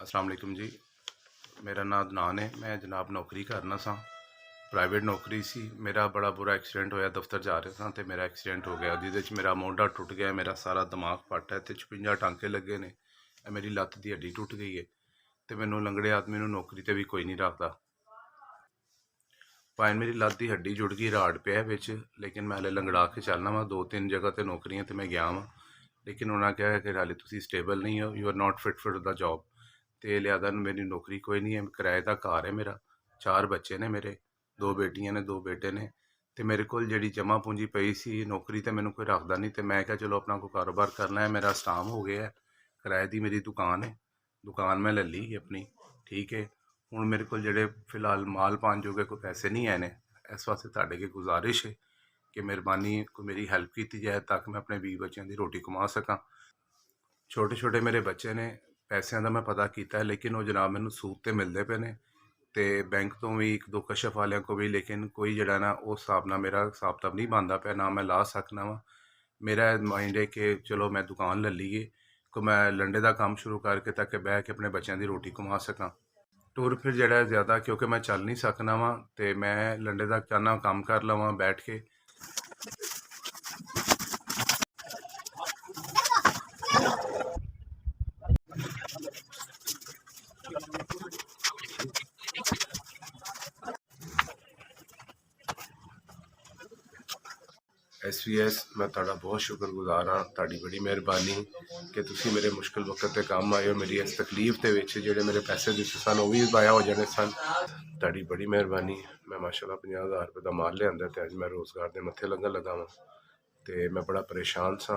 अस्सलाम वालेकुम जी। मेरा नाम अदनान है। मैं जनाब नौकरी करना सा, प्राइवेट नौकरी सी। मेरा बड़ा बुरा एक्सीडेंट होया, दफ्तर जा रहे सा तो मेरा एक्सीडेंट हो गया जिहदे मेरा मोढा टुट गया, मेरा सारा दिमाग फट है तो 56 टांके लगे ने। मेरी लत्त की हड्डी टुट गई है तो मैनू लंगड़े आदमी नू नौकरी ते भी कोई नहीं रखता। भाएं मेरी लत्त की हड्डी जुड़ गई, राड़ पिया बिच, लेकिन मैं हले लंगड़ा के चलना वा। 2-3 जगह तो नौकरियां तो मैं गया वहाँ, लेकिन उन्होंने कहा कि हाले तुसी स्टेबल नहीं हो, you are not fit for the job. तो लिहाजा मेरी नौकरी कोई नहीं है। किराए का घर है मेरा, 4 बच्चे ने मेरे, 2 बेटियां ने 2 बेटे ने। तो मेरे को जी जमा पूंजी पई सी, नौकरी तो मैंने कोई रखता नहीं, तो मैं क्या चलो अपना कोई कारोबार करना है। मेरा स्टाम हो गया है, किराए की मेरी दुकान है, दुकान मैं ले ली अपनी, ठीक है। हूँ मेरे को जोड़े फिलहाल माल पान जोगे कोई पैसे नहीं है ने। इस वास्ते तुहाडे अगे गुजारिश है कि मेहरबानी कोई मेरी हैल्प की जाए ताकि मैं अपने 20 बच्चों की रोटी कमा सका। छोटे छोटे मेरे बच्चे ने, पैसों का मैं पता किया लेकिन वो जनाब मैनू सूद ते मिलते पे ने, तो बैंक तो भी 1-2 कशफ वाले को भी, लेकिन कोई जड़ा ना उस हिसाब नाल मेरा हिसाब किताब नहीं बनता पाया, ना मैं ला सकना वा। मेरा माइंड है कि चलो मैं दुकान ले लीए, को मैं लंडे का काम शुरू करके ताकि बह के अपने बच्चों की रोटी कमा सका। टुर फिर जड़ा ज़्यादा क्योंकि मैं चल नहीं सकना वा, तो मैं लंडे का चाहना काम कर लवां बैठ के। SVS मैं तुहाडा बहुत शुक्रगुजार हाँ, तुहाडी बड़ी मेहरबानी कि तुसी मेरे मुश्किल वक्त ते काम आए हो। मेरी इस तकलीफ के विच जिहड़े मेरे पैसे दिते सन वो भी ज़ाया हो जाने सन। तुहाडी बड़ी मेहरबानी। मैं माशाअल्लाह 50,000 रुपये का माल लिआंदा ते अज मैं रोज़गार के मत्थे लगन लगा वां, तो मैं बड़ा परेशान सा,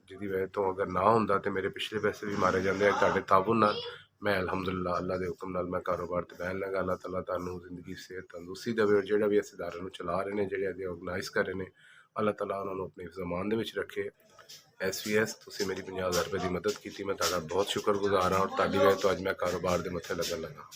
जिहदी वजह तो अगर ना होंदा तो मेरे पिछले पैसे भी मारे जाते। तुहाडे ताबुन नाल मैं अल्हम्दुलिल्लाह अल्लाह के हुक्म नाल मैं कारोबार ते बैन लगा। अल्लाह ताला तुहानू जिंदगी सेहत तंदुरुस्ती देवे, और जिहड़ा भी इस इदारे नू चला रहे हैं, जिहड़े ऑर्गेनाइज कर रहे हैं, अल्लाह ताला उन्होंने अपने ज़मान दे विच रखे। SVS तुसी मेरी 50,000 रुपये की मदद की, मैं तुहाडा बहुत शुक्रगुजार हाँ, और तुहाडी वजह तो अज मैं कारोबार के मत्थे लगन लगा।